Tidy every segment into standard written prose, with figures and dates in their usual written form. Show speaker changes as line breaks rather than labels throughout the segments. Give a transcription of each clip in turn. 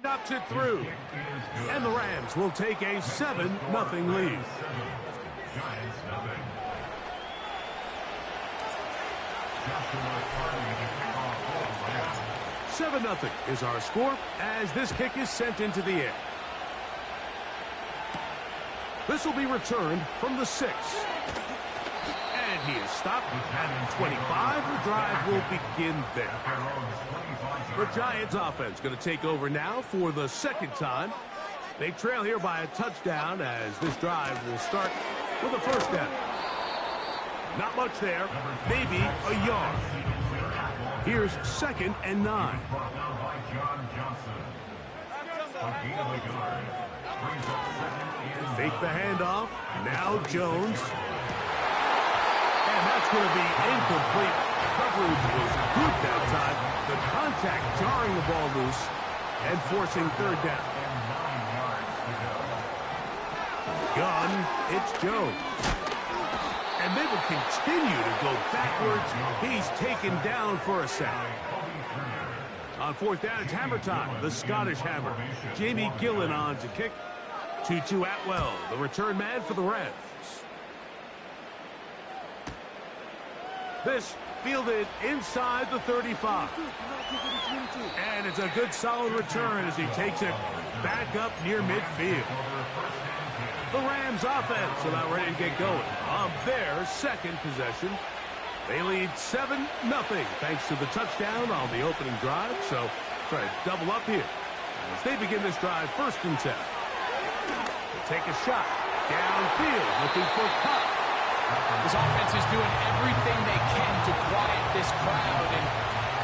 Knocks it through. And the Rams will take a 7-0 lead. 7-0 is our score as this kick is sent into the air. This will be returned from the 6. And he is stopped at 25. The drive will begin there. The Giants offense going to take over now for the second time. They trail here by a touchdown as this drive will start with a first down. Not much there, maybe a yard. Here's 2nd and 9. Fake the handoff. Now Jones. And that's going to be incomplete. Coverage was good that time. The contact jarring the ball loose and forcing 3rd down. Gun, it's Jones. And they will continue to go backwards. He's taken down for a sack. On 4th down, it's hammer time. The Scottish Hammer. Jamie Gillen on to kick. Tutu Atwell, the return man for the Rams. This fielded inside the 35. And it's a good solid return as he takes it back up near midfield. The Rams offense about ready to get going on their second possession. They lead 7-0 thanks to the touchdown on the opening drive. So try to double up here as they begin this drive 1st and 10. They take a shot downfield looking for Pop.
This offense is doing everything they can to quiet this crowd, and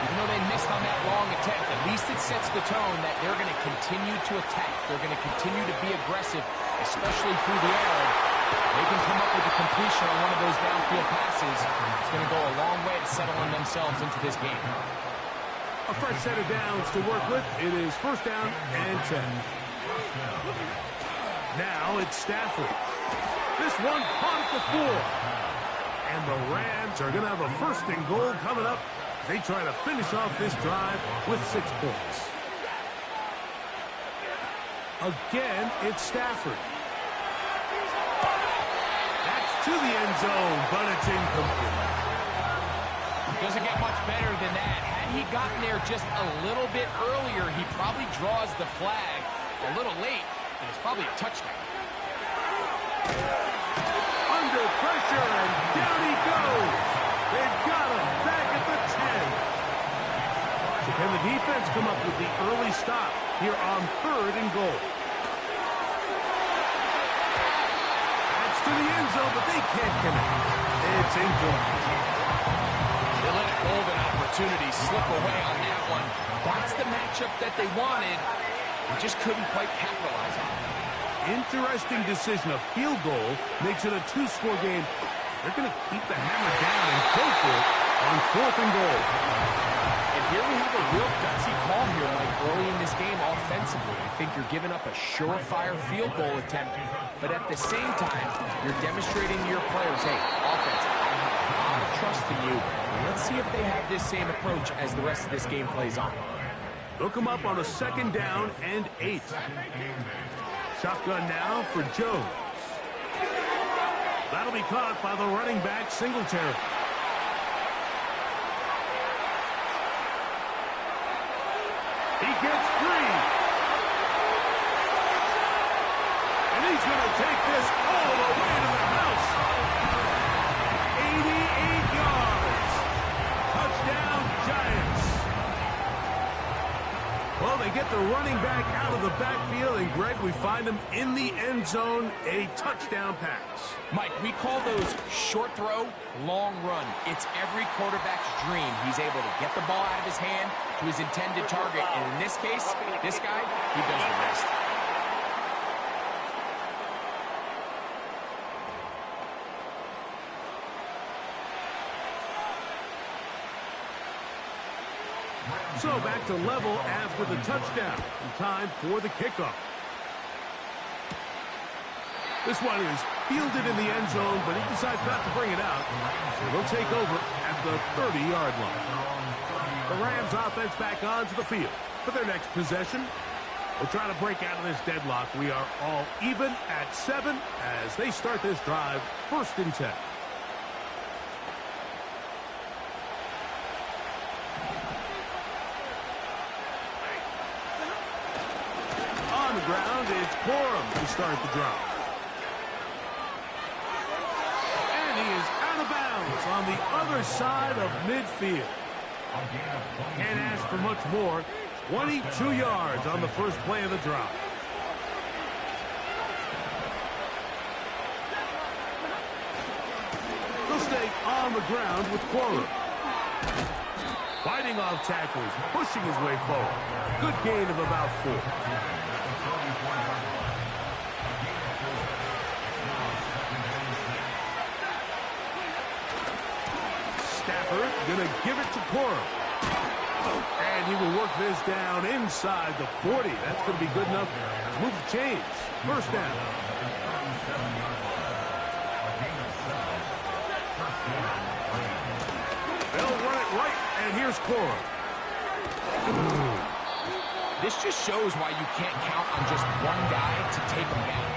even though they missed on that long attempt, at least it sets the tone that they're going to continue to attack. They're going to continue to be aggressive, especially through the air. They can come up with a completion on one of those downfield passes. It's going to go a long way to settling themselves into this game.
A fresh set of downs to work with. It is 1st down and 10. Now it's Stafford. This one caught at the 4. And the Rams are going to have a 1st and goal coming up. They try to finish off this drive with 6 points. Again, it's Stafford. That's to the end zone, but it's incomplete.
Doesn't get much better than that. Had he gotten there just a little bit earlier, he probably draws the flag a little late, and it's probably a touchdown.
Under pressure, and down he goes. They've got him back at the 10. So can the defense come up with the early stop here on 3rd and goal? That's to the end zone, but they can't connect. It's incomplete.
They let a golden opportunity slip away on that one. That's the matchup that they wanted. They just couldn't quite capitalize on it.
Interesting decision. A field goal makes it a 2-score game. They're going to keep the hammer down and go for it on 4th and goal.
And here we have a real gutsy call here, Mike, early in this game offensively. I think you're giving up a surefire field goal attempt, but at the same time, you're demonstrating to your players, hey, offense, I have a lot of trust in you. Let's see if they have this same approach as the rest of this game plays on.
They'll come up on a 2nd down and 8. Shotgun now for Jones. That'll be caught by the running back, Singletary. He gets free. And he's going to take this all the way to the house. 88 yards. Touchdown, Giants. Well, they get the running back out of the backfield, and Greg, we find him in the end zone, a touchdown pass.
Mike, we call those short throw, long run. It's every quarterback's dream. He's able to get the ball out of his hand to his intended target, and in this case, this guy, he does the rest.
So back to level after the touchdown. Time for the kickoff. This one is fielded in the end zone, but he decides not to bring it out. So they'll take over at the 30-yard line. The Rams offense back onto the field for their next possession. We'll try to break out of this deadlock. We are all even at 7 as they start this drive, 1st and 10. On the ground, it's Corum to start the drive. And he is out of bounds on the other side of midfield. Can't ask for much more. 22 yards on the first play of the drive. They'll stay on the ground with Corum. Fighting off tackles, pushing his way forward. Good gain of about 4. Stafford gonna give it to Corum. And he will work this down inside the 40. That's going to be good enough to move the chains. 1st down. They'll run it right, and here's Corum.
This just shows why you can't count on just one guy to take him down.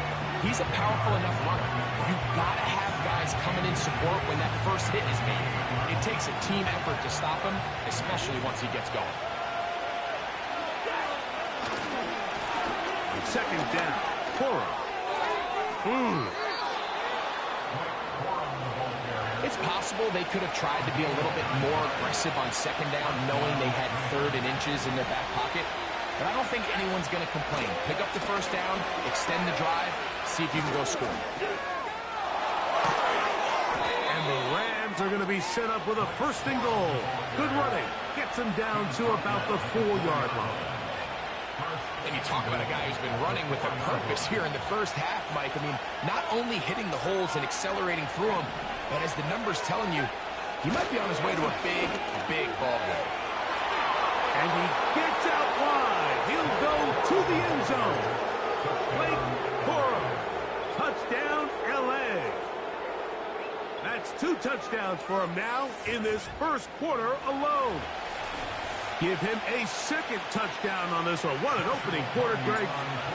He's a powerful enough runner. You've got to have guys coming in support when that first hit is made. It takes a team effort to stop him, especially once he gets going.
2nd down. Corum.
It's possible they could have tried to be a little bit more aggressive on 2nd down, knowing they had 3rd and inches in their back pocket. But I don't think anyone's going to complain. Pick up the 1st down, extend the drive, see if you can go score.
And the Rams are going to be set up with a 1st and goal. Good running. Gets them down to about the 4-yard line.
And you talk about a guy who's been running with a purpose here in the first half, Mike. I mean, not only hitting the holes and accelerating through them, but as the numbers telling you, he might be on his way to a big, big ball game.
And he gets out wide. He'll go to the end zone. Blake Corum. Touchdown, L.A. That's 2 touchdowns for him now in this 1st quarter alone. Give him a 2nd touchdown on this one. What an opening quarter, Greg.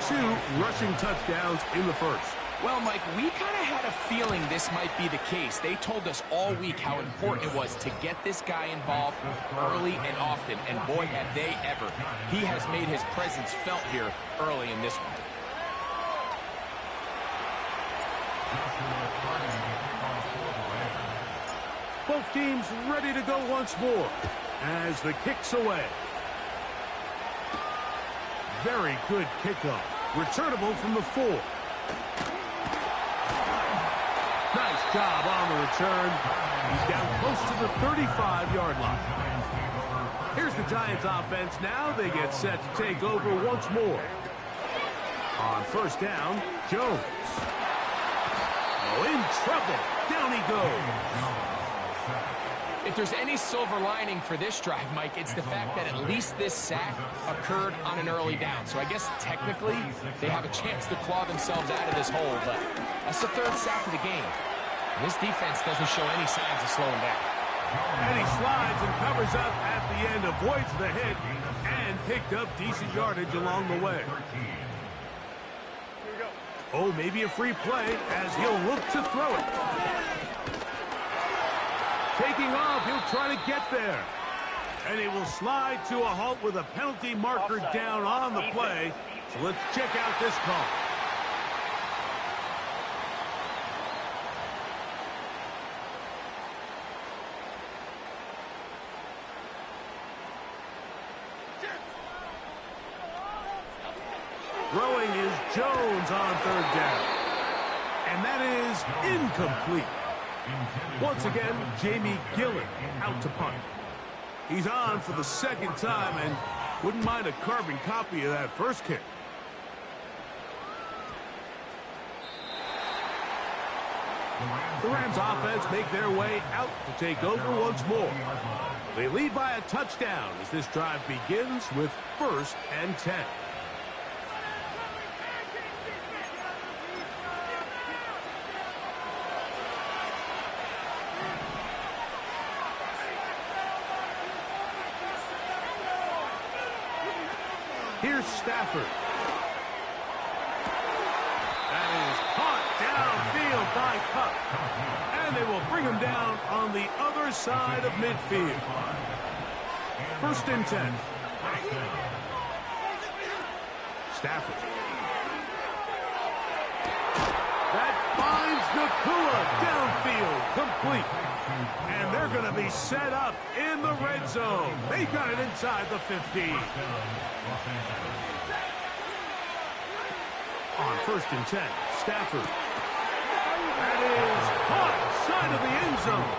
2 rushing touchdowns in the 1st.
Well, Mike, we kind of had a feeling this might be the case. They told us all week how important it was to get this guy involved early and often. And boy, have they ever. He has made his presence felt here early in this one.
Both teams ready to go once more as the kick's away. Very good kickoff. Returnable from the 4. Nice job on the return. He's down close to the 35-yard line. Here's the Giants offense now. They get set to take over once more. On 1st down, Jones. Oh, in trouble. Down he goes.
If there's any silver lining for this drive, Mike, it's the fact that at least this sack occurred on an early down. So I guess technically they have a chance to claw themselves out of this hole, but that's the 3rd sack of the game. And this defense doesn't show any signs of slowing down.
And he slides and covers up at the end, avoids the hit, and picked up decent yardage along the way. Oh, maybe a free play as he'll look to throw it. Taking off, he'll try to get there. And he will slide to a halt with a penalty marker down on the play. So let's check out this call. Throwing is Jones on 3rd down. And that is incomplete. Once again, Jamie Gillen out to punt. He's on for the 2nd time and wouldn't mind a carbon copy of that first kick. The Rams offense make their way out to take over once more. They lead by a touchdown as this drive begins with 1st and 10. Here's Stafford. bring him down on the other side of midfield. 1st and 10. Stafford. That finds Nacua downfield, complete. And they're going to be set up in the red zone. They got it inside the 15. On 1st and 10, Stafford. That is caught side of the end zone.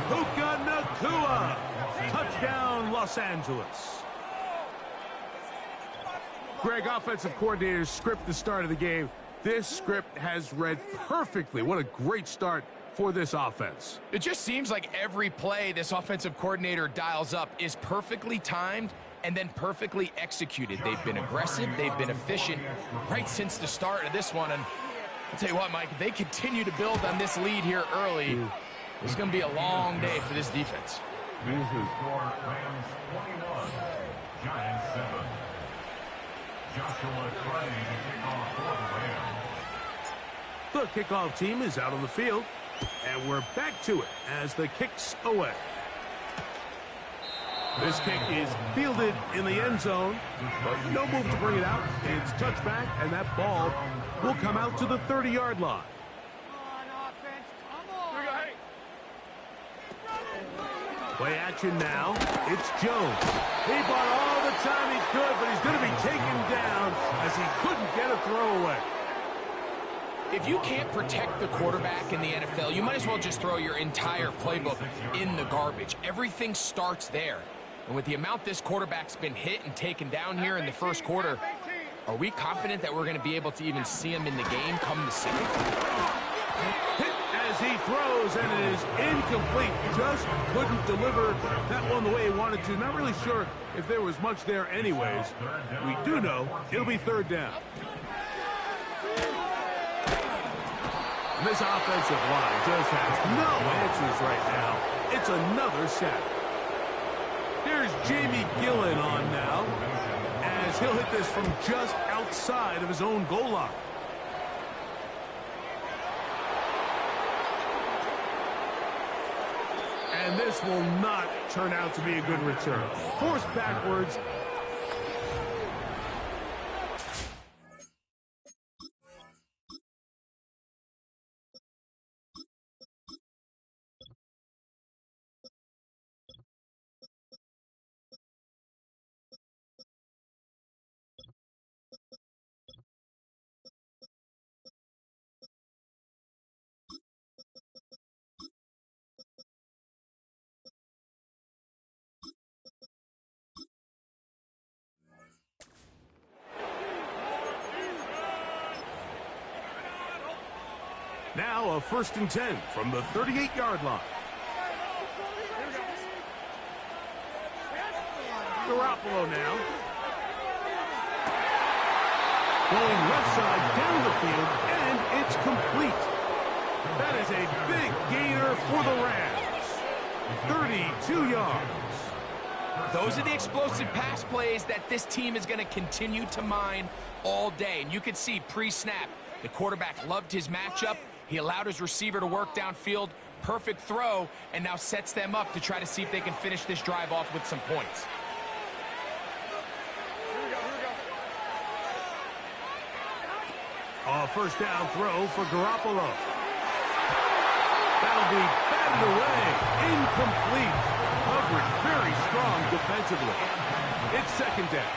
Puka Nacua. Touchdown, Los Angeles. Greg, offensive coordinator's script the start of the game. This script has read perfectly. What a great start for this offense.
It just seems like every play this offensive coordinator dials up is perfectly timed and then perfectly executed. They've been aggressive, they've been efficient right since the start of this one. And I'll tell you what, Mike, if they continue to build on this lead here early, it's going to be a long day for this defense.
Rams 21, Giants 7. Joshua Trey to kick off for the Rams.
The kickoff team is out on the field, and we're back to it as the kick's away. This kick is fielded in the end zone, but no move to bring it out. It's touchback, and that ball will come out to the 30-yard line. Play action now. It's Jones. He bought all the time he could, but he's going to be taken down as he couldn't get a throwaway.
If you can't protect the quarterback in the NFL, you might as well just throw your entire playbook in the garbage. Everything starts there. And with the amount this quarterback's been hit and taken down here in the first quarter, are we confident that we're going to be able to even see him in the game come the second?
Hit as he throws, and it is incomplete. Just couldn't deliver that one the way he wanted to. Not really sure if there was much there anyways. We do know it'll be 3rd down. And this offensive line just has no answers right now. It's another sack. Here's Jamie Gillen on now, as he'll hit this from just outside of his own goal line. And this will not turn out to be a good return. Forced backwards. Now a 1st and 10 from the 38-yard line. Garoppolo now. Going left side down the field, and it's complete. That is a big gainer for the Rams. 32 yards.
Those are the explosive pass plays that this team is going to continue to mine all day. And you can see pre-snap, the quarterback loved his matchup. He allowed his receiver to work downfield, perfect throw, and now sets them up to try to see if they can finish this drive off with some points.
A 1st down throw for Garoppolo. That'll be batted away. Incomplete. Coverage very strong defensively. It's 2nd down.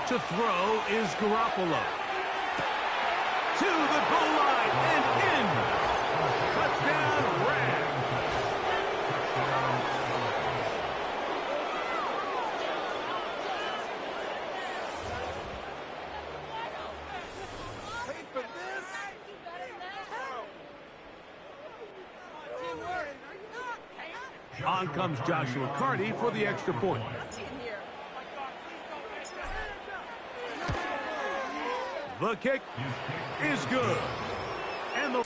To throw is Garoppolo. To the goal line and in. Touchdown, Rams. On comes Joshua Carty for the extra point. The kick is good. And the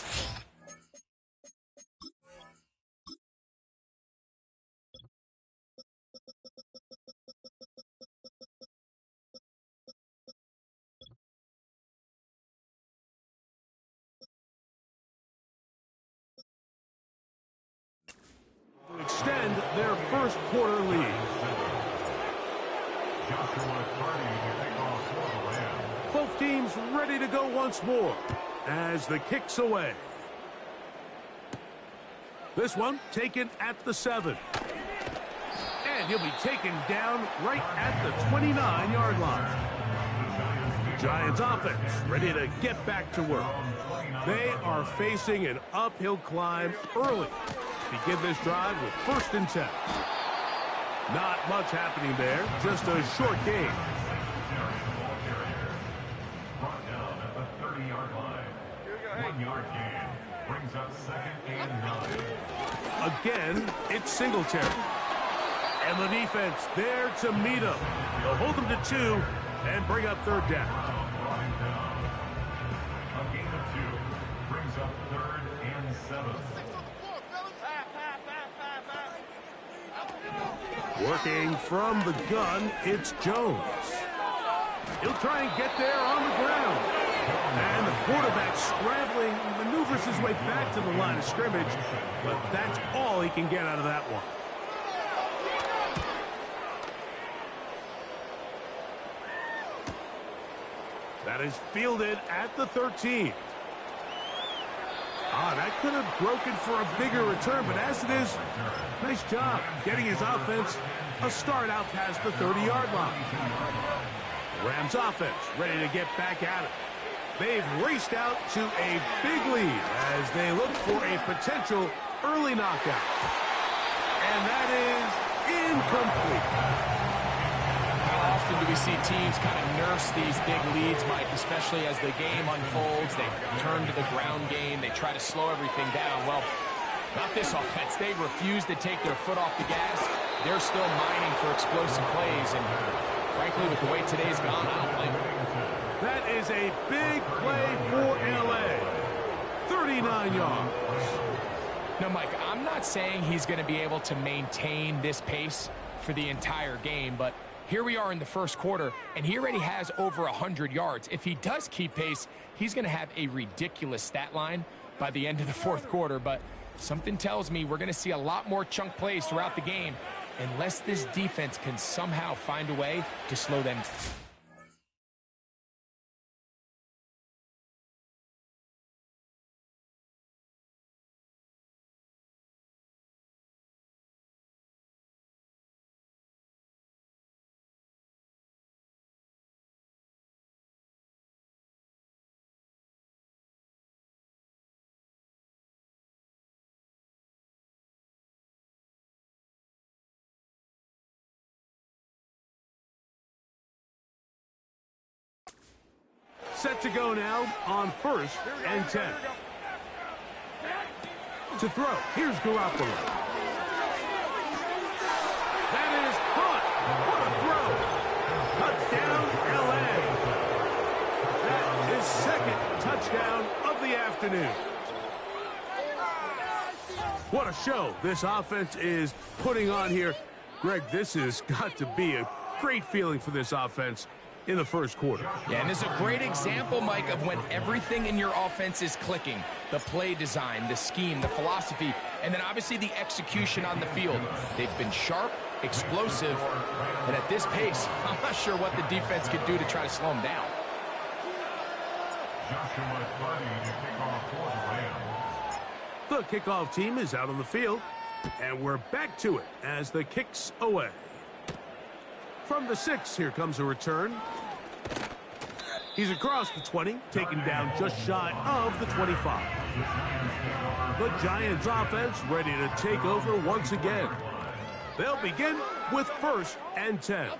first-quarter lead.
Joshua Purdy to kick off for the Rams.
Both teams ready to go once more as the kick's away. This one taken at the 7. And he'll be taken down right at the 29-yard line. The Giants offense ready to get back to work. They are facing an uphill climb early. Begin this drive with 1st and 10. Not much happening there, just a short game.
Brought down at the 30-yard line. 1-yard gain. Brings up 2nd and 9.
Again, it's Singletary. And the defense there to meet him. They'll hold him to 2 and bring up 3rd down.
A gain of 2. Brings up 3rd and 7.
Working from the gun, it's Jones. He'll try and get there on the ground. And the quarterback scrambling, maneuvers his way back to the line of scrimmage, but that's all he can get out of that one. That is fielded at the 13. That could have broken for a bigger return, but as it is, nice job getting his offense a start out past the 30-yard line. Rams offense ready to get back at it. They've raced out to a big lead as they look for a potential early knockout. And that is incomplete.
How often do we see teams kind of nurse these big leads, Mike, especially as the game unfolds? They turn to the ground game. They try to slow everything down. Well, not this offense. They refuse to take their foot off the gas. They're still mining for explosive plays. And frankly, with the way today's gone, I don't blame them.
That is a big play for L.A. 39 yards.
No, Mike, I'm not saying he's going to be able to maintain this pace for the entire game, but here we are in the first quarter, and he already has over 100 yards. If he does keep pace, he's going to have a ridiculous stat line by the end of the fourth quarter, but something tells me we're going to see a lot more chunk plays throughout the game unless this defense can somehow find a way to slow them.
Set to go now on 1st and 10. To throw, here's Garoppolo. That is caught. What a throw. Touchdown, L.A. That is 2nd touchdown of the afternoon. What a show this offense is putting on here. Greg, this has got to be a great feeling for this offense in the first quarter.
Yeah, and this is a great example, Mike, of when everything in your offense is clicking. The play design, the scheme, the philosophy, and then obviously the execution on the field. They've been sharp, explosive, and at this pace, I'm not sure what the defense could do to try to slow them down.
Joshua Purdy to kick off for the Rams.
The kickoff team is out on the field, and we're back to it as the kick's away. From the 6, here comes a return. He's across the 20, taken down just shy of the 25. The Giants offense ready to take over once again. They'll begin with 1st and 10.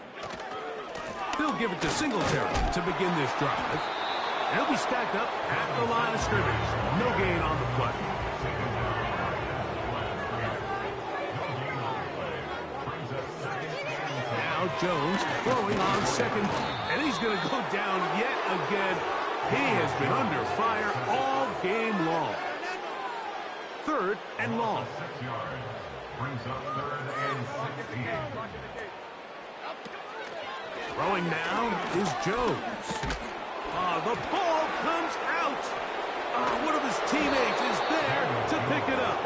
They'll give it to Singletary to begin this drive. And he'll be stacked up at the line of scrimmage. No gain on the play. Jones throwing on 2nd, and he's going to go down yet again. He has been under fire all game long. 3rd and long.
6 yards. Brings up 3rd and 16.
Throwing now is Jones. The ball comes out. One of his teammates is there to pick it up.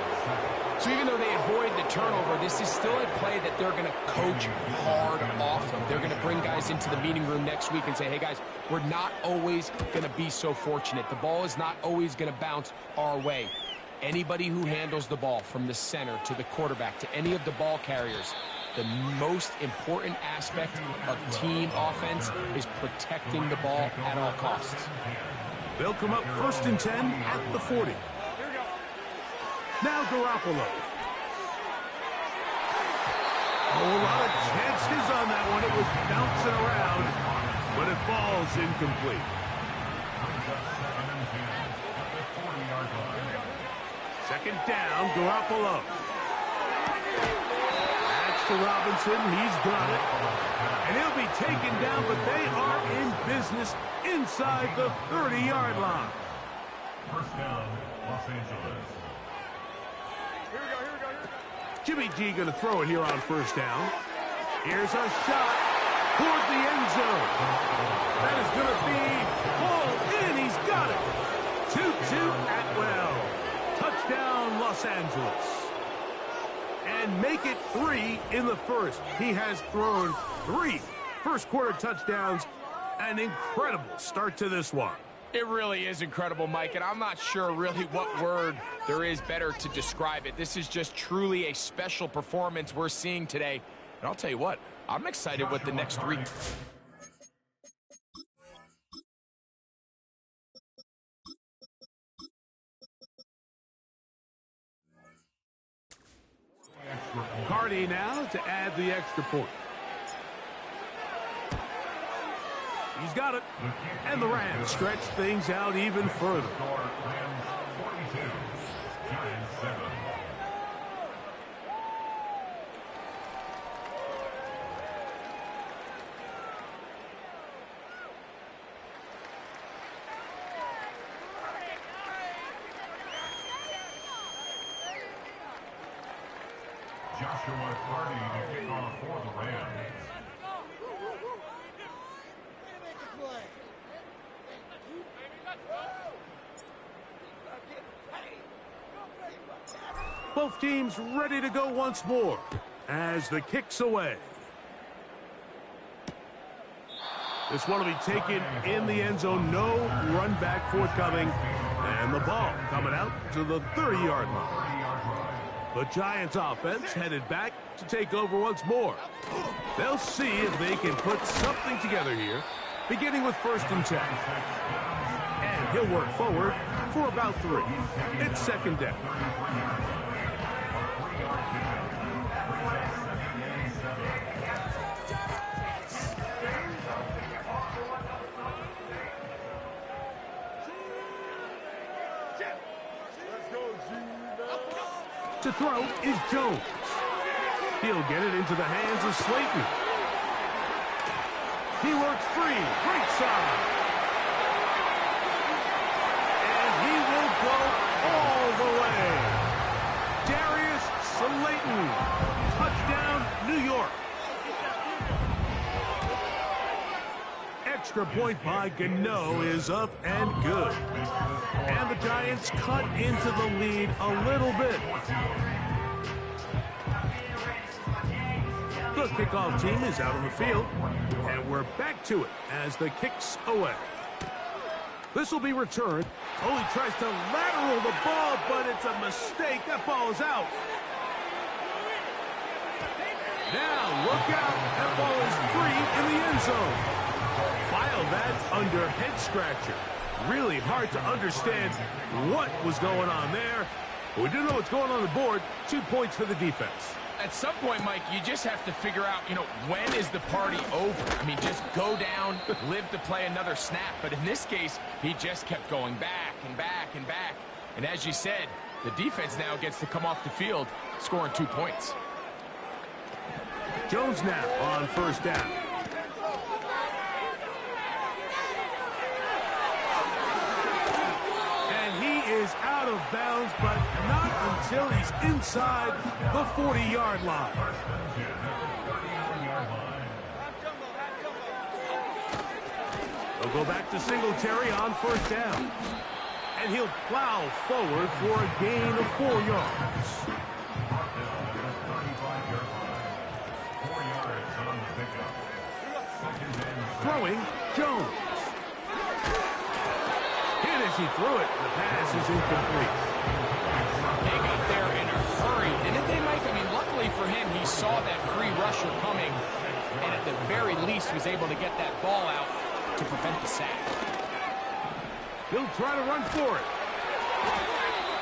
So even though they avoid the turnover, this is still a play that they're going to coach hard off of. They're going to bring guys into the meeting room next week and say, hey, guys, we're not always going to be so fortunate. The ball is not always going to bounce our way. Anybody who handles the ball from the center to the quarterback to any of the ball carriers, the most important aspect of team offense is protecting the ball at all costs.
They'll come up 1st and 10 at the 40. Now Garoppolo. Oh, a lot of chances on that one. It was bouncing around, but it falls incomplete. Second down, Garoppolo. That's to Robinson. He's got it. And he'll be taken down, but they are in business inside the 30-yard line.
First down, Los Angeles.
Jimmy G going to throw it here on 1st down. Here's a shot toward the end zone. That is going to be pulled in. He's got it. 2-2 Atwell. Touchdown, Los Angeles. And make it 3 in the first. He has thrown 3 first-quarter touchdowns. An incredible start to this one.
It really is incredible, Mike, and I'm not sure really what word there is better to describe it. This is just truly a special performance we're seeing today. And I'll tell you what, I'm excited with the next 3.
Cardi now to add the extra point. He's got it. And the Rams stretch things out even further.
Rams 42, Giants 7. Joshua Cardi to kick off for the Rams.
Both teams ready to go once more as the kick's away. This one will be taken in the end zone. No run back forthcoming. And the ball coming out to the 30-yard line. The Giants offense headed back to take over once more. They'll see if they can put something together here, beginning with 1st and 10. And he'll work forward for about 3. It's 2nd down. To throw is Jones. He'll get it into the hands of Slayton. He works free. Right side. And he will go all the way. Darius Slayton. Touchdown, New York. Extra point by Gano is up and good. And the Giants cut into the lead a little bit. The kickoff team is out on the field, and we're back to it as the kick's away. This will be returned. Oh, he tries to lateral the ball, but it's a mistake. That ball is out. Now, look out. That ball is free in the end zone. File that under head scratcher. Really hard to understand what was going on there. But we do know what's going on the board. 2 points for the defense.
At some point, Mike, you just have to figure out, when is the party over? I mean, just go down, live to play another snap. But in this case, he just kept going back and back and back. And as you said, the defense now gets to come off the field, scoring 2 points.
Jones now on 1st down. Is out of bounds, but not until he's inside the 40-yard line. They'll go back to Singletary on 1st down. And he'll plow forward for a gain of 4 yards.
on the pickup. Second and 7.
Throwing, Jones. Hit as he threw it. The pass is incomplete.
They got there in a hurry, didn't they, Mike? I mean, luckily for him, he saw that free rusher coming, and at the very least was able to get that ball out to prevent the sack.
He'll try to run for it.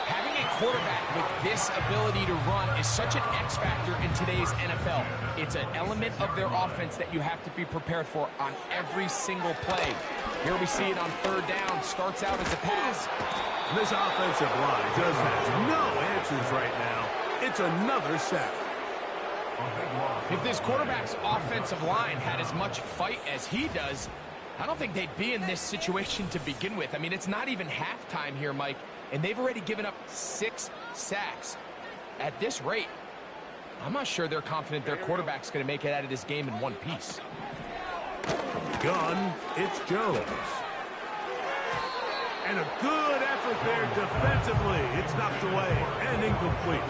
Having a quarterback with this ability to run is such an X factor in today's NFL. It's an element of their offense that you have to be prepared for on every single play. Here we see it on third down. Starts out as a pass.
This offensive line just has no answers right now. It's another sack.
If this quarterback's offensive line had as much fight as he does, I don't think they'd be in this situation to begin with. I mean, it's not even halftime here, Mike, and they've already given up 6 sacks. At this rate, I'm not sure they're confident their quarterback's going to make it out of this game in one piece.
Gun, it's Jones. And a good effort there defensively. It's knocked away and incomplete.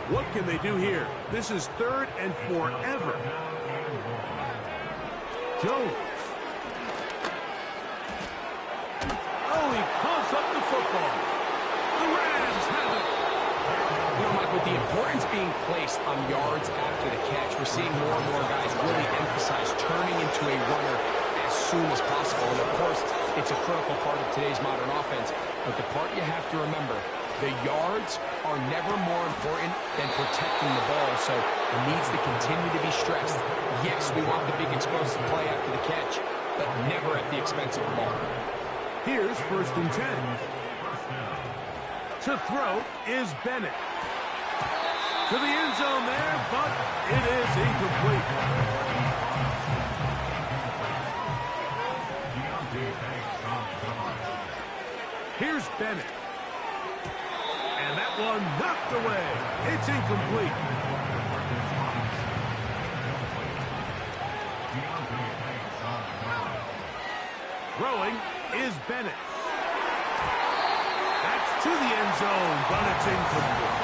What can they do here? This is 3rd and forever. Jones. Oh, he pumps up the football. The Rams have it.
You know, Mike, with the importance being placed on yards after the catch, we're seeing more and more guys really emphasize turning into a runner as soon as possible. And, of course, it's a critical part of today's modern offense. But the part you have to remember, the yards are never more important than protecting the ball, so it needs to continue to be stressed. Yes, we want the big explosive play after the catch, but never at the expense of the ball.
Here's 1st and 10. To throw is Bennett. To the end zone there, but it is incomplete. Here's Bennett. And that one knocked away. It's incomplete. Throwing is Bennett. That's to the end zone, but it's incomplete.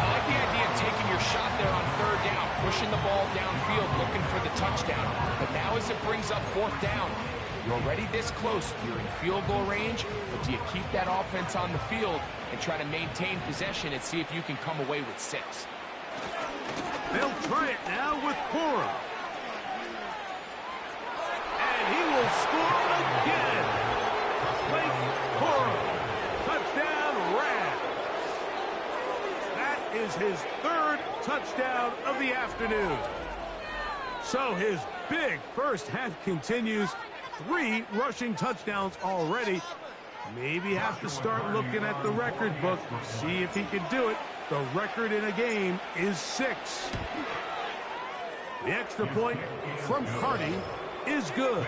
I like the idea of taking your shot there on 3rd down, pushing the ball downfield, looking for the touchdown. But now as it brings up 4th down, you're already this close. You're in field goal range, but do you keep that offense on the field and try to maintain possession and see if you can come away with 6?
They'll try it now with Cora. And he will score again. Blake Cora. Touchdown, Rams. That is his 3rd touchdown of the afternoon. So his big first half continues. 3 rushing touchdowns already. Maybe have to start looking at the record book, see if he can do it. The record in a game is 6. The extra point from Carty is good.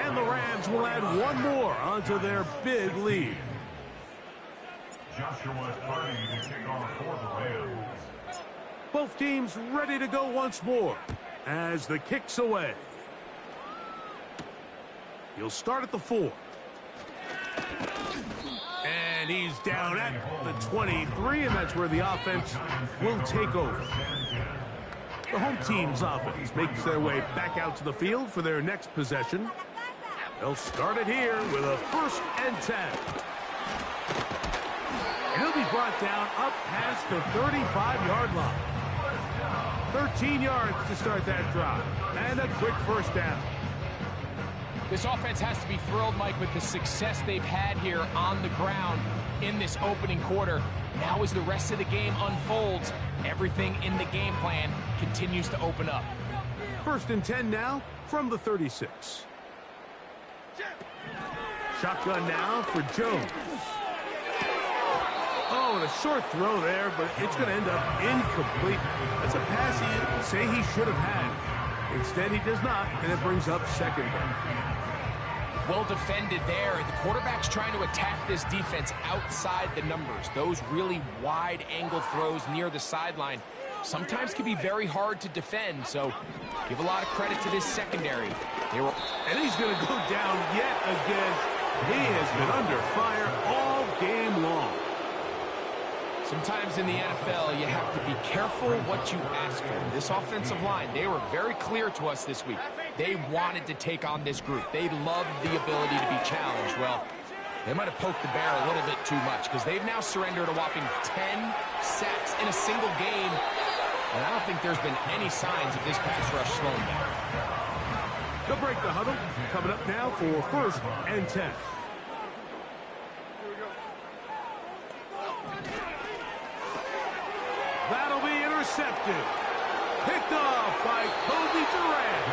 And the Rams will add 1 more onto their big lead.
Joshua Carty to kick off for the Rams.
Both teams ready to go once more as the kick's away. He'll start at the 4. And he's down at the 23, and that's where the offense will take over. The home team's offense makes their way back out to the field for their next possession. They'll start it here with a 1st and 10. And he'll be brought down up past the 35-yard line. 13 yards to start that drive, and a quick 1st down.
This offense has to be thrilled, Mike, with the success they've had here on the ground in this opening quarter. Now as the rest of the game unfolds, everything in the game plan continues to open up.
1st and 10 now from the 36. Shotgun now for Jones. Oh, and a short throw there, but it's going to end up incomplete. That's a pass he would say he should have had. Instead, he does not, and it brings up 2nd down.
Well defended there. The quarterback's trying to attack this defense outside the numbers. Those really wide angle throws near the sideline sometimes can be very hard to defend, so give a lot of credit to this secondary.
And he's going to go down yet again. He has been under fire all game long.
Sometimes in the NFL, you have to be careful what you ask for. This offensive line, they were very clear to us this week. They wanted to take on this group. They loved the ability to be challenged. Well, they might have poked the bear a little bit too much because they've now surrendered a whopping 10 sacks in a single game. And I don't think there's been any signs of this pass rush slowing down.
They'll break the huddle. Coming up now for 1st and 10. That'll be intercepted. Picked off by Kobe Durant.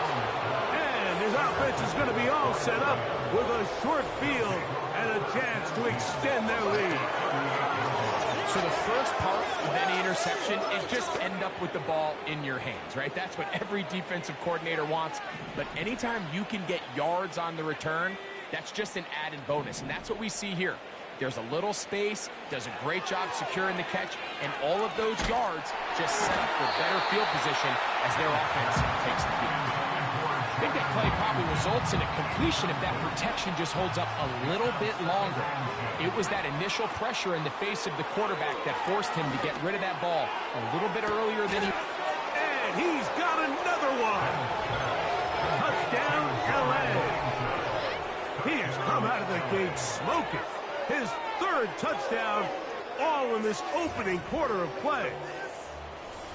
And his offense is going to be all set up with a short field and a chance to extend their lead.
So the first part of any interception is just end up with the ball in your hands, right? That's what every defensive coordinator wants. But anytime you can get yards on the return, that's just an added bonus. And that's what we see here. There's a little space, does a great job securing the catch, and all of those yards just set up for better field position as their offense takes the field. I think that play probably results in a completion if that protection just holds up a little bit longer. It was that initial pressure in the face of the quarterback that forced him to get rid of that ball a little bit earlier than he...
And he's got another one. Touchdown, L.A. He has come out of the gate smoking. His 3rd touchdown, all in this opening quarter of play.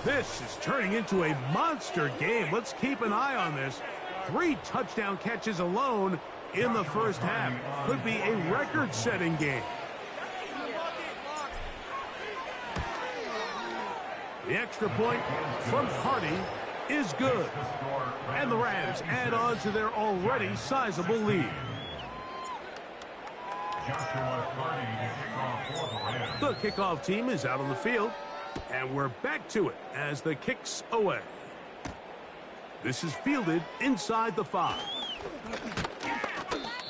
This is turning into a monster game. Let's keep an eye on this. 3 touchdown catches alone in the first half. Could be a record-setting game. The extra point from Hardy is good. And the Rams add on to their already sizable lead. The kickoff team is out on the field. And we're back to it as the kick's away. This is fielded inside the 5.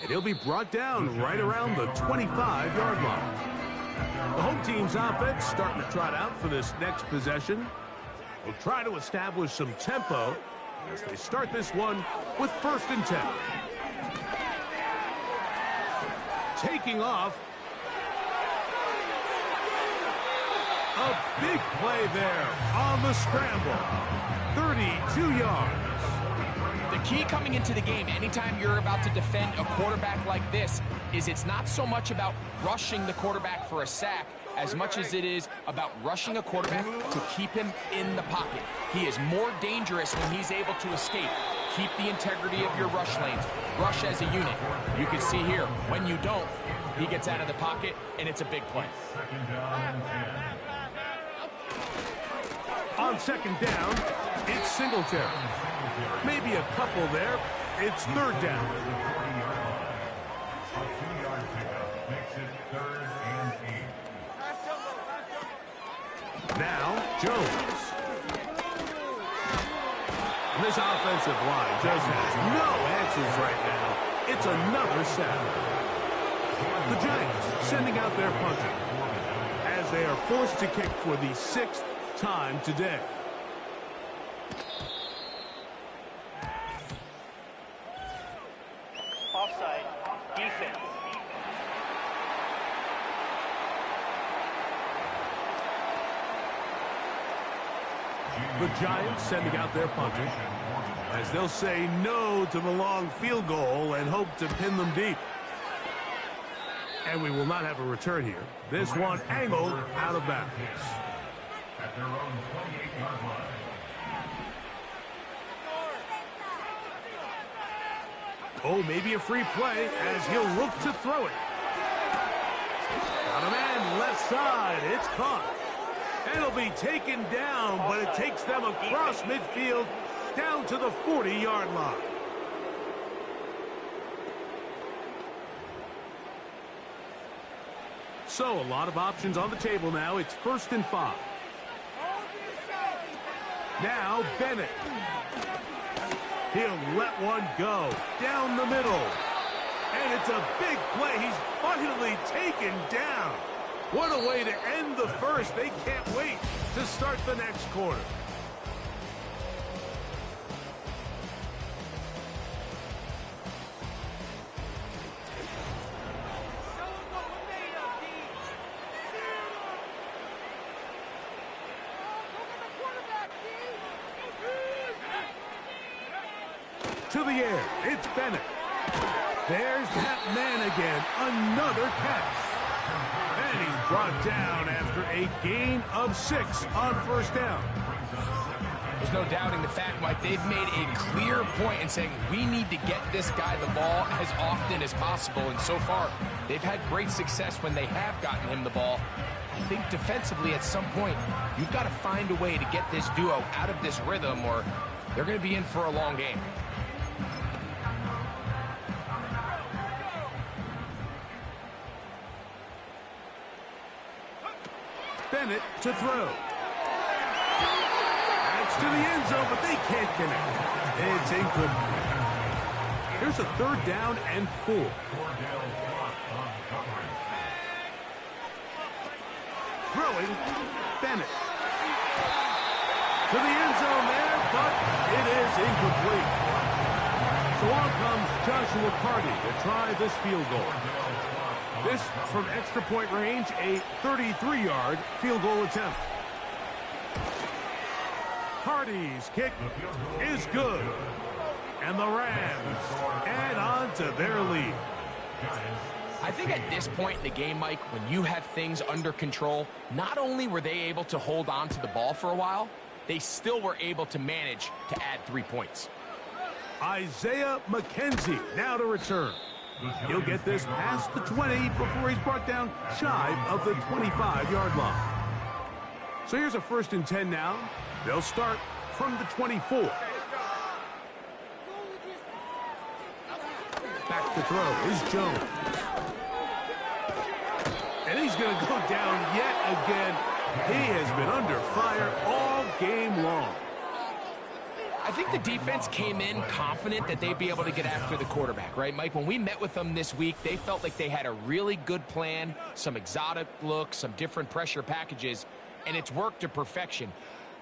And he'll be brought down right around the 25-yard line. The home team's offense starting to trot out for this next possession. They'll try to establish some tempo as they start this one with 1st and 10. Taking off. A big play there on the scramble. 32 yards.
The key coming into the game, anytime you're about to defend a quarterback like this, is it's not so much about rushing the quarterback for a sack as much as it is about rushing a quarterback to keep him in the pocket. He is more dangerous when he's able to escape. Keep the integrity of your rush lanes. Rush as a unit. You can see here, when you don't, he gets out of the pocket, and it's a big play.
On 2nd down, it's Singletary. Maybe a couple there. It's 3rd down.
A 2-yard pickup makes it 3rd and 8.
Now, Jones. And this offensive line just has no answers right now. It's another sack. The Giants sending out their punter as they are forced to kick for the 6th time today.
Offside, defense.
The Giants sending out their punter as they'll say no to the long field goal and hope to pin them deep. And we will not have a return here. This one angled out of bounds.
At their own 28-yard line.
Oh, maybe a free play as he'll look to throw it. Got a man left side. It's caught. And it'll be taken down, but it takes them across midfield down to the 40-yard line. So a lot of options on the table now. It's 1st and 5. Now Bennett. He'll let one go down the middle. And it's a big play. He's finally taken down. What a way to end the first. They can't wait to start the next quarter. To the air. It's Bennett. There's that man again. Another catch. And he's brought down after a gain of 6 on first down.
There's no doubting the fact, Mike, they've made a clear point in saying we need to get this guy the ball as often as possible. And so far, they've had great success when they have gotten him the ball. I think defensively at some point, you've got to find a way to get this duo out of this rhythm or they're going to be in for a long game.
Bennett to throw. That's to the end zone, but they can't connect. It's incomplete. Here's a 3rd down and 4. Throwing, Bennett. To the end zone there, but it is incomplete. So on comes Joshua Carty to try this field goal. This from extra point range, a 33-yard field goal attempt. Carty's kick is good. And the Rams add on to their lead.
I think at this point in the game, Mike, when you have things under control, not only were they able to hold on to the ball for a while, they still were able to manage to add 3 points.
Isaiah McKenzie now to return. He'll get this past the 20 before he's brought down shy of the 25-yard line. So here's a 1st and 10 now. They'll start from the 24. Back to throw is Jones. And he's going to go down yet again. He has been under fire all game long.
I think the defense came in confident that they'd be able to get after the quarterback, right, Mike? When we met with them this week, they felt like they had a really good plan, some exotic looks, some different pressure packages, and it's worked to perfection.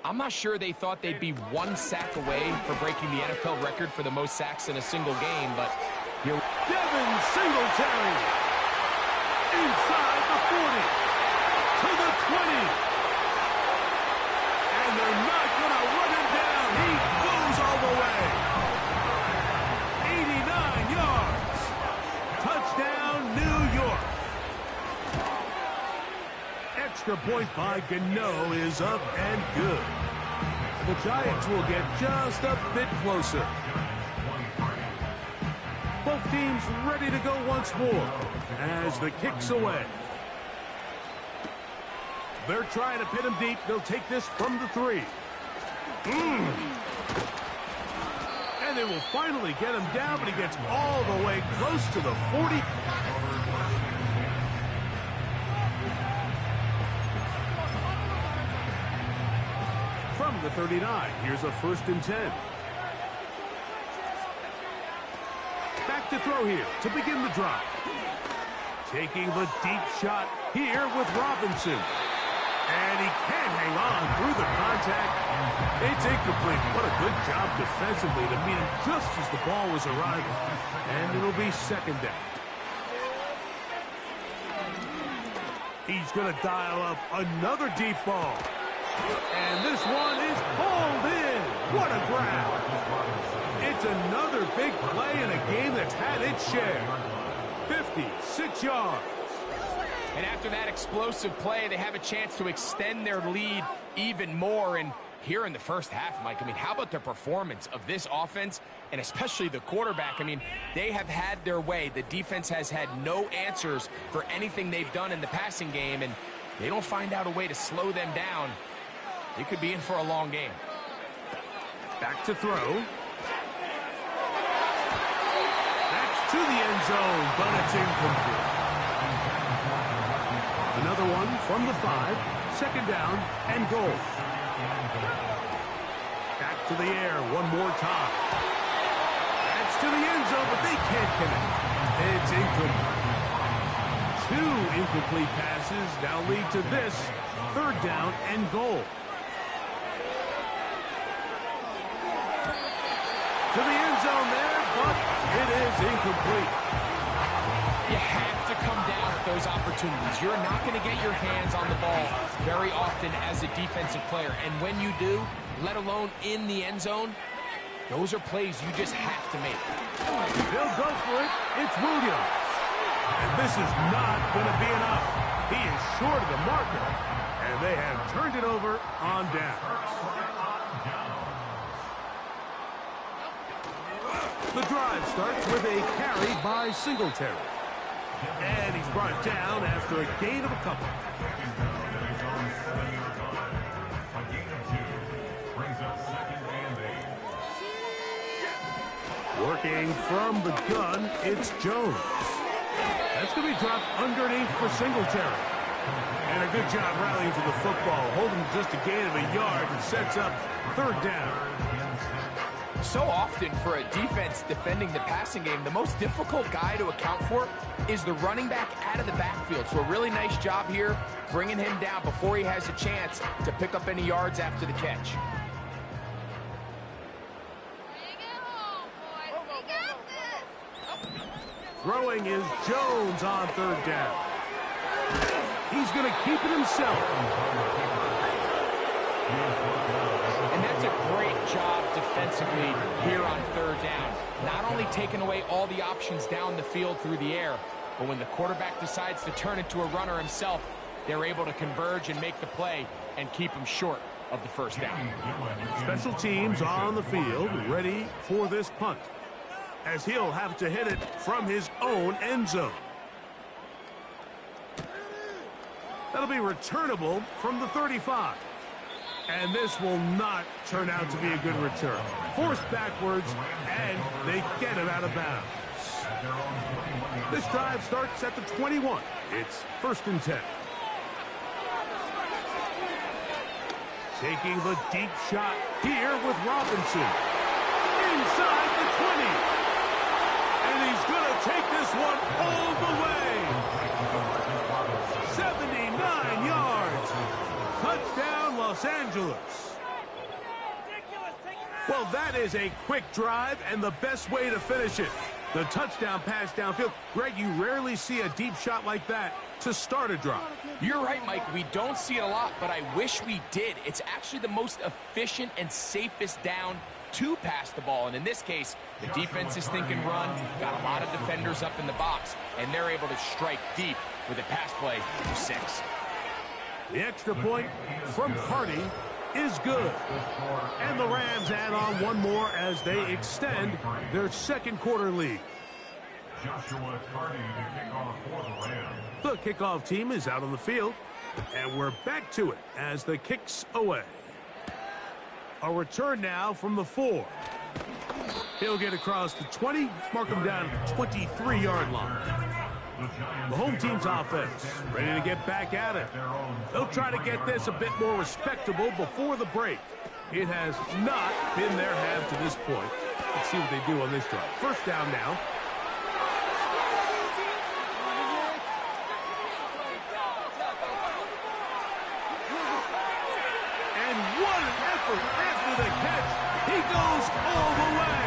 I'm not sure they thought they'd be 1 sack away for breaking the NFL record for the most sacks in a single game, but here...
Devin Singletary inside the 40 to the 20. And they're not going to run him down. He goes all the way. 89 yards. Touchdown, New York. Extra point by Gano is up and good. The Giants will get just a bit closer. Both teams ready to go once more as the kick's away. They're trying to pin him deep. They'll take this from the 3. And they will finally get him down, but he gets all the way close to the 40. From the 39, here's a 1st and 10. Back to throw here to begin the drive. Taking the deep shot here with Robinson. And he can't hang on through the contact. It's incomplete. What a good job defensively to meet him just as the ball was arriving. And it'll be 2nd down. He's going to dial up another deep ball. And this one is pulled in. What a grab. It's another big play in a game that's had its share. 56 yards.
And after that explosive play, they have a chance to extend their lead even more. And here in the first half, Mike, I mean, how about the performance of this offense and especially the quarterback? I mean, they have had their way. The defense has had no answers for anything they've done in the passing game, and they don't find out a way to slow them down. They could be in for a long game.
Back to throw. That's to the end zone, but it's incomplete. Another one from the 5. 2nd down and goal. Back to the air one more time. That's to the end zone, but they can't connect. It's incomplete. 2 incomplete passes now lead to this 3rd down and goal. To the end zone there, but it is incomplete.
You have to come down with those opportunities. You're not going to get your hands on the ball very often as a defensive player. And when you do, let alone in the end zone, Those are plays you just have to make.
They'll go for it. It's Williams. And this is not going to be enough. He is short of the marker, and they have turned it over on down. The drive starts with a carry by Singletary. And he's brought down after a gain of a couple. Working from the gun, it's Jones. That's going to be dropped underneath for Singletary. And a good job rallying to the football, holding just a gain of a yard and sets up third down.
So often for a defense defending the passing game, the most difficult guy to account for is the running back out of the backfield. So a really nice job here, bringing him down before he has a chance to pick up any yards after the catch.
Throwing is Jones on third down. He's going to keep it himself.
And that's a great job defensively here on third down. Not only taking away all the options down the field through the air, but when the quarterback decides to turn it to a runner himself, they're able to converge and make the play and keep him short of the first down.
Special teams on the field, ready for this punt, as he'll have to hit it from his own end zone. That'll be returnable from the 35. And this will not turn out to be a good return. Forced backwards, and they get him out of bounds. This drive starts at the 21. It's 1st and 10. Taking the deep shot here with Robinson. Inside the 20. And he's going to take this one all the way. 79 yards. Touchdown, Los Angeles. Well, that is a quick drive and the best way to finish it. The touchdown pass downfield. Greg, you rarely see a deep shot like that to start a drive.
You're right, Mike. We don't see it a lot, but I wish we did. It's actually the most efficient and safest down to pass the ball. And in this case, the defense is thinking run, got a lot of defenders up in the box, and they're able to strike deep with a pass play for 6.
The extra point from Carty is good. And the Rams add on one more as they extend their second quarter lead.
Joshua Carty to kick off for the Rams.
The kickoff team is out on the field, and we're back to it as the kick's away. A return now from the 4. He'll get across the 20, mark him down at the 23-yard line. The home team's offense ready to get back at it. They'll try to get this a bit more respectable before the break. It has not been their half to this point. Let's see what they do on this drive. First down now. And what an effort after the catch. He goes all the way.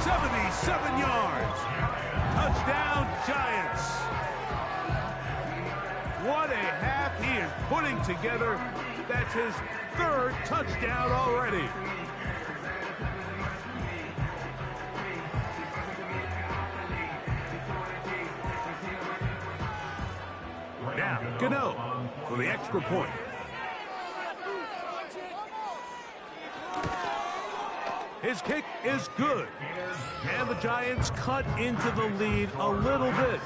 77 yards. Touchdown, Giants. What a half he is putting together. That's his 3rd touchdown already. Now, Gano for the extra point. His kick is good. And the Giants cut into the lead a little bit.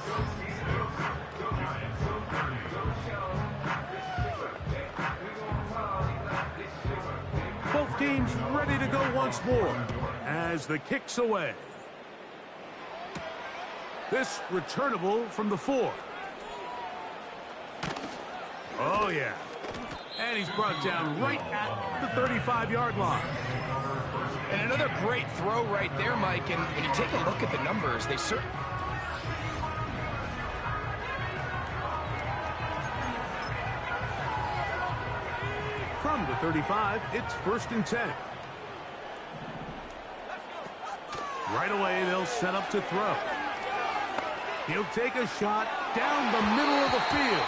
Both teams ready to go once more as the kick's away. This returnable from the 4. Oh, yeah. And he's brought down right at the 35-yard line.
And another great throw right there, Mike. And when you take a look at the numbers, they certainly...
From the 35, it's 1st and 10. Right away, they'll set up to throw. He'll take a shot down the middle of the field.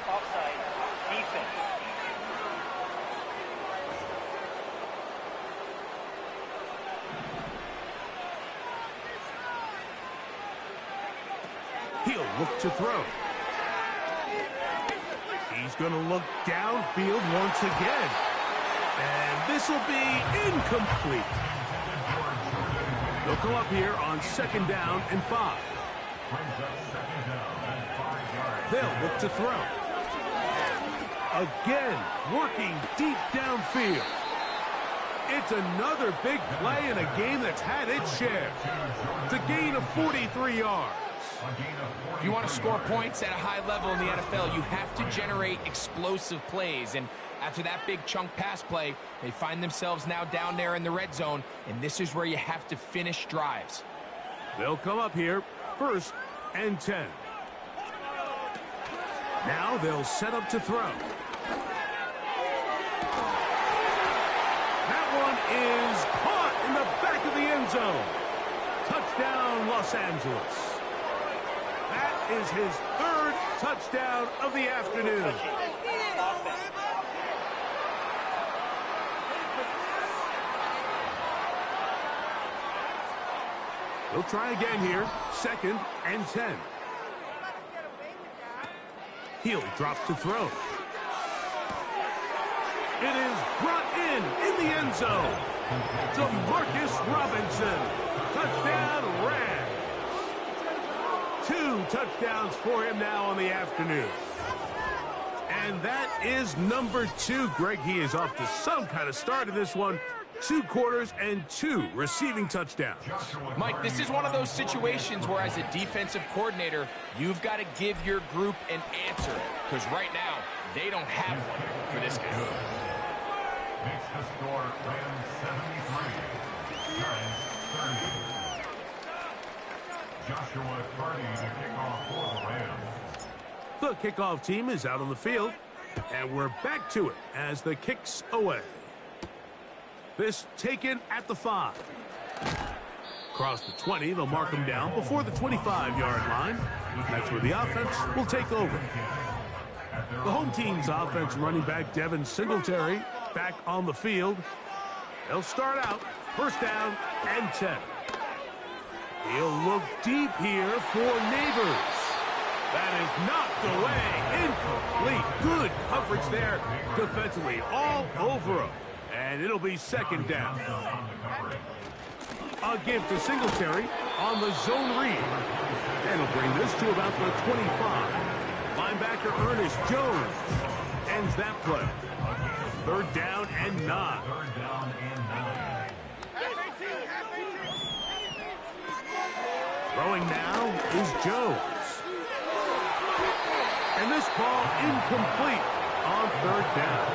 Offside. Defense.
look to throw. He's going to look downfield once again. And this will be incomplete. They'll come up here on 2nd down and 5. They'll look to throw. Again, working deep downfield. It's another big play in a game that's had its share. It's a gain of 43 yards.
If you want to score points at a high level in the NFL, you have to generate explosive plays. And after that big chunk pass play, they find themselves now down there in the red zone, and this is where you have to finish drives.
They'll come up here, 1st and 10. Now they'll set up to throw. That one is caught in the back of the end zone. Touchdown, Los Angeles. That is his 3rd touchdown of the afternoon. He'll try again here, 2nd and 10. He'll drop to throw. It is brought in the end zone. Demarcus Robinson. Touchdown, Rams. 2 touchdowns for him now on the afternoon. And that is number 2. Greg, he is off to some kind of start in this one. 2 quarters and 2 receiving touchdowns.
Mike, this is one of those situations where as a defensive coordinator, you've got to give your group an answer. Because right now, they don't have one for this game.
Makes the score Rams 73, Giants 30. Joshua Carty to kick off for the Rams.
The kickoff team is out on the field, and we're back to it as the kick's away. This taken at the 5. Across the 20, they'll mark him down before the 25-yard line. That's where the offense will take over. The home team's offense running back Devin Singletary back on the field. They'll start out 1st down and 10. He'll look deep here for Neighbors. That is knocked away. Incomplete. Good coverage there defensively all over him. And it'll be 2nd down. A give to Singletary on the zone read. And he'll bring this to about the 25. Linebacker Ernest Jones ends that play. 3rd down and 9. Throwing now is Jones. And this ball incomplete on 3rd down.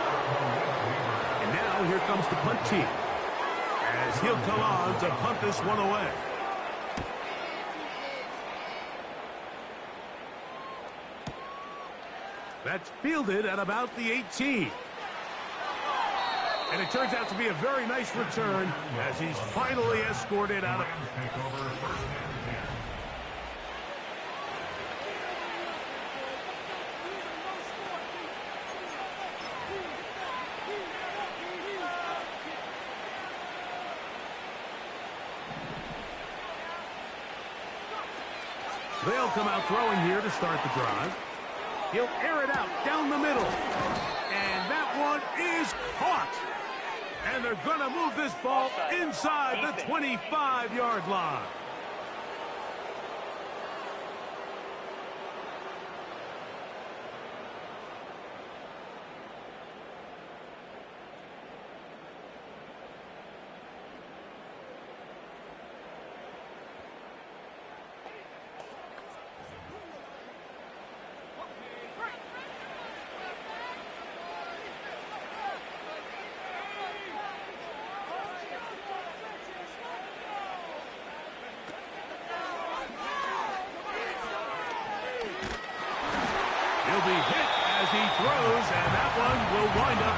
And now here comes the punt team, as he'll come on to punt this one away. That's fielded at about the 18. And it turns out to be a very nice return as he's finally escorted out of... They'll come out throwing here to start the drive. He'll air it out down the middle. And that one is caught. And they're going to move this ball inside the 25-yard line. He'll be hit as he throws, and that one will wind up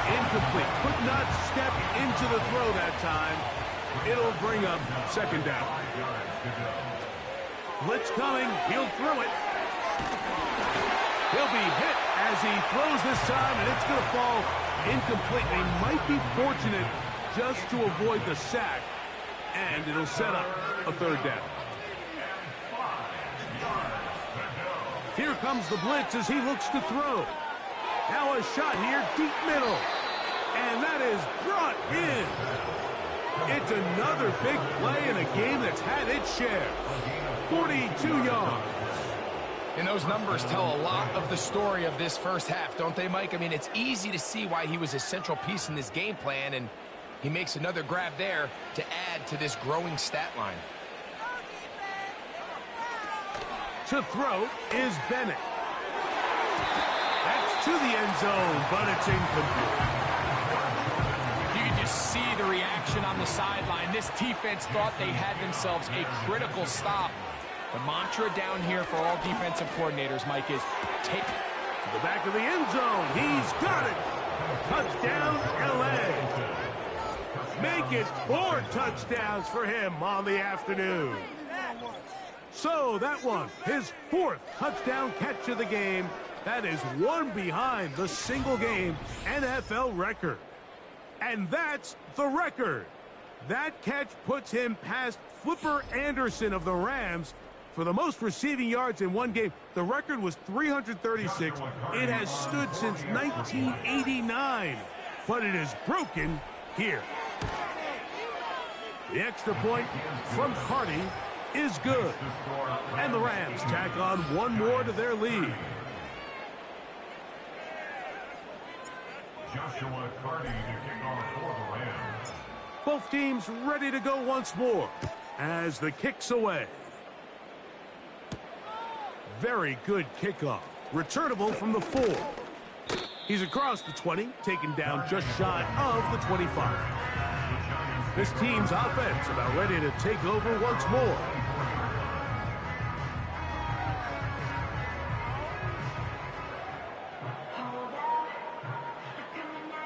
incomplete. Could not step into the throw that time. It'll bring up 2nd down. Blitz coming. He'll throw it. He'll be hit as he throws this time, and it's going to fall incomplete. They might be fortunate just to avoid the sack, and it'll set up a 3rd down. Here comes the blitz as he looks to throw. Now a shot here, deep middle. And that is brought in. It's another big play in a game that's had its share. 42 yards.
And those numbers tell a lot of the story of this first half, don't they, Mike? I mean, it's easy to see why he was a central piece in this game plan, and he makes another grab there to add to this growing stat line.
To throw is Bennett. That's to the end zone, but it's incomplete.
You can just see the reaction on the sideline. This defense thought they had themselves a critical stop. The mantra down here for all defensive coordinators, Mike, is take it.
To the back of the end zone. He's got it. Touchdown, L.A. Make it 4 touchdowns for him on the afternoon. So that one, his 4th touchdown catch of the game. That is one behind the single-game NFL record. And that's the record. That catch puts him past Flipper Anderson of the Rams for the most receiving yards in one game. The record was 336. It has stood since 1989, but it is broken here. The extra point from Carty is good. And the Rams tack on one more to their lead.
Joshua Carty to kick off for the Rams.
Both teams ready to go once more as the kick's away. Very good kickoff. Returnable from the 4. He's across the 20, taken down just shy of the 25. This team's offense about ready to take over once more.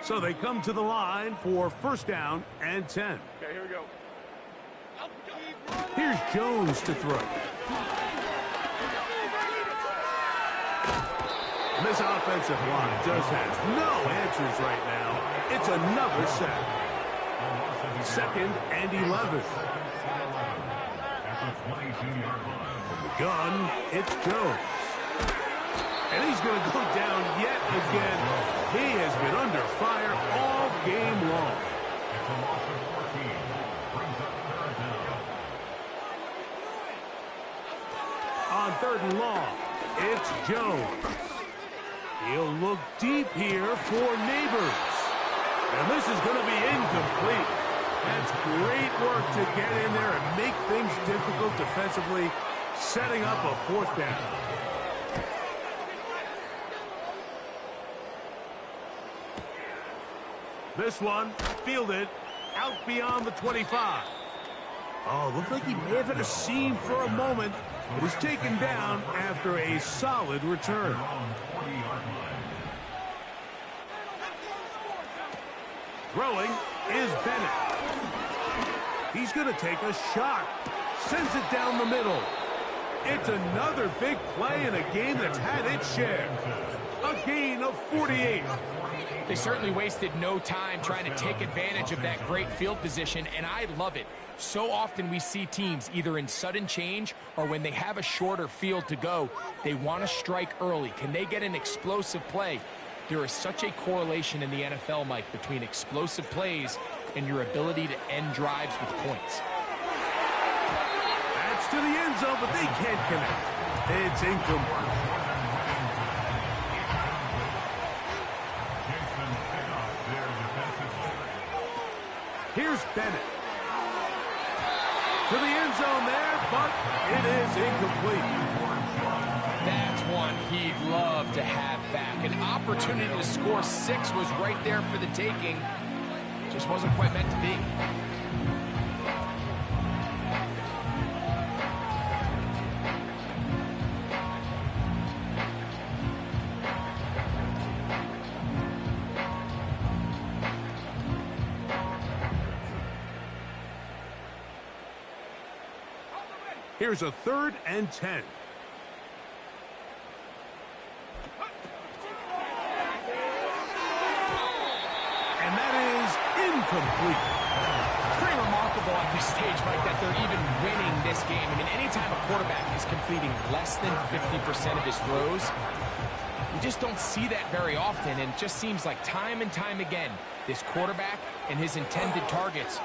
So they come to the line for first down and 10.
Okay, here we go.
Here's Jones to throw. And this offensive line just has no answers right now. It's another sack. 2nd and 11. From the gun, it's Jones. And he's going to go down yet again. He has been under fire all game long.
It's a loss of 14. Brings up 3rd down.
On 3rd and long, it's Jones. He'll look deep here for Neighbors. And this is going to be incomplete. That's great work to get in there and make things difficult defensively, setting up a 4th down. This one fielded out beyond the 25. Oh, looked like he may have had a seam for a moment, but he's taken down after a solid return. Throwing is Bennett. He's going to take a shot. Sends it down the middle. It's another big play in a game that's had its share. A gain of 48.
They certainly wasted no time trying to take advantage of that great field position, and I love it. So often we see teams either in sudden change or when they have a shorter field to go, they want to strike early. Can they get an explosive play? There is such a correlation in the NFL, Mike, between explosive plays and your ability to end drives with points.
That's to the end zone, but they can't connect. It's incomplete. Here's Bennett. To the end zone there, but it is incomplete.
That's one he'd love to have back. An opportunity to score 6 was right there for the taking. Just wasn't quite meant to be.
Here's a 3rd and 10. And that is incomplete.
It's pretty remarkable unbelievable at this stage, Mike, that they're even winning this game. I mean, anytime a quarterback is completing less than 50% of his throws, you just don't see that very often, and it just seems like time and time again, this quarterback and his intended targets,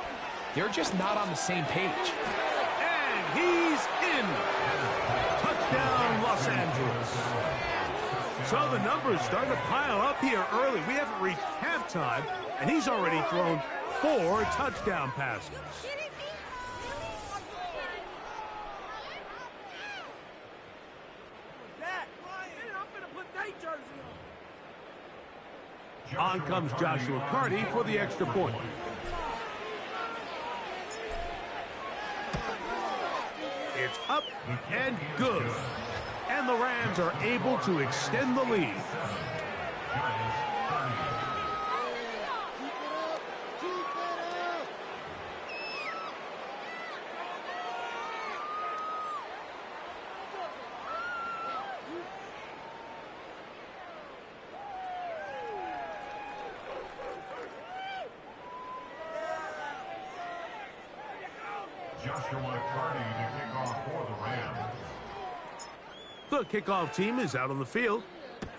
they're just not on the same page.
And he's in. Touchdown, Los Angeles. So the numbers starting to pile up here early. We haven't reached halftime, and he's already thrown 4 touchdown passes. On comes Joshua Carty for the extra point. It's up and good. And the Rams are able to extend the lead.
Joshua Carty to kick off for the Rams.
The kickoff team is out on the field,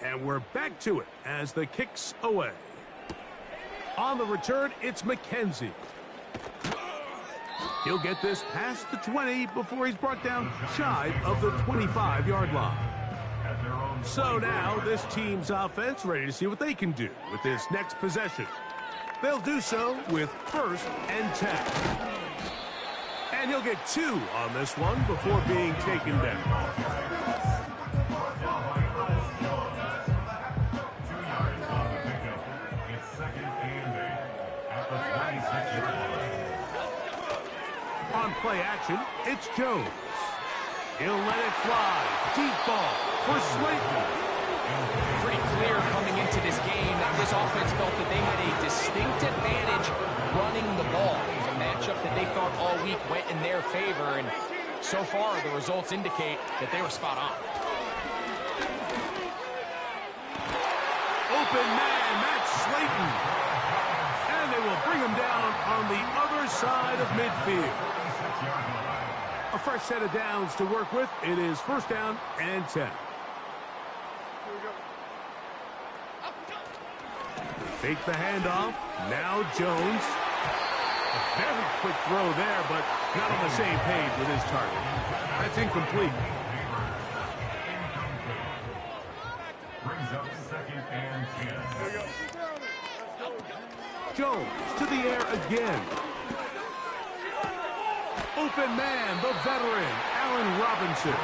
and we're back to it as the kick's away. On the return, it's McKenzie. He'll get this past the 20 before he's brought down shy of the 25-yard line. So now this team's offense ready to see what they can do with this next possession. They'll do so with 1st and 10. And he'll get 2 on this one before being taken down.
2 yards on the pickup. It's 2nd and 8 at the 26-yard line.
On play action, it's Jones. He'll let it fly. Deep ball for Slayton.
Pretty clear coming into this game that this offense felt that they had a distinct advantage running the ball. It was a matchup that they thought all week went in their favor, and so far the results indicate that they were spot on.
Open man, that's Slayton. And they will bring him down on the other side of midfield. A fresh set of downs to work with. It is 1st down and 10. Fake the handoff. Now Jones. A very quick throw there, but not on the same page with his target. That's incomplete.
Brings up 2nd and 10.
Jones to the air again. Open man, the veteran, Allen Robinson.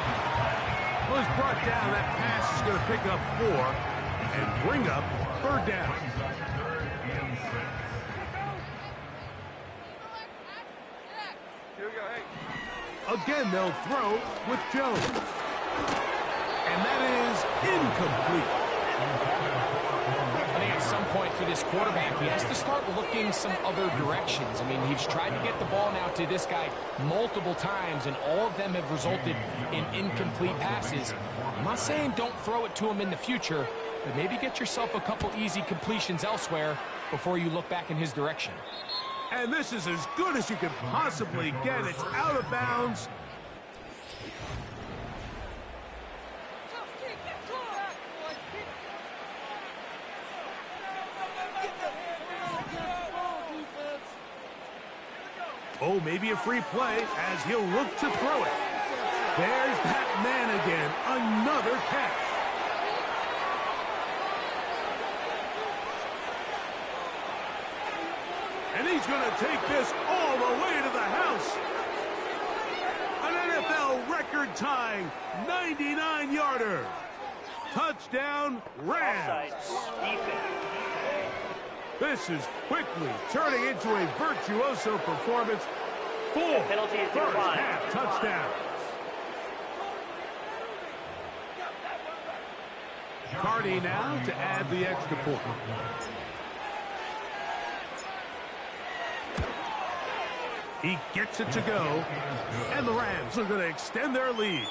Well, he's brought down. That pass is going to pick up 4 and bring up 3rd down. Again, they'll throw with Jones. And that is incomplete.
I think at some point for this quarterback, he has to start looking some other directions. I mean, he's tried to get the ball now to this guy multiple times, and all of them have resulted in incomplete passes. I'm not saying don't throw it to him in the future, but maybe get yourself a couple easy completions elsewhere before you look back in his direction.
And this is as good as you could possibly get. It's out of bounds. Oh, maybe a free play as he'll look to throw it. There's that man again. Another catch. And he's going to take this all the way to the house. An NFL record-tying 99-yarder. Touchdown, Rams. This is quickly turning into a virtuoso performance. 4 first-half touchdowns. Carty now to add the extra point. He gets it to go, and the Rams are going to extend their lead.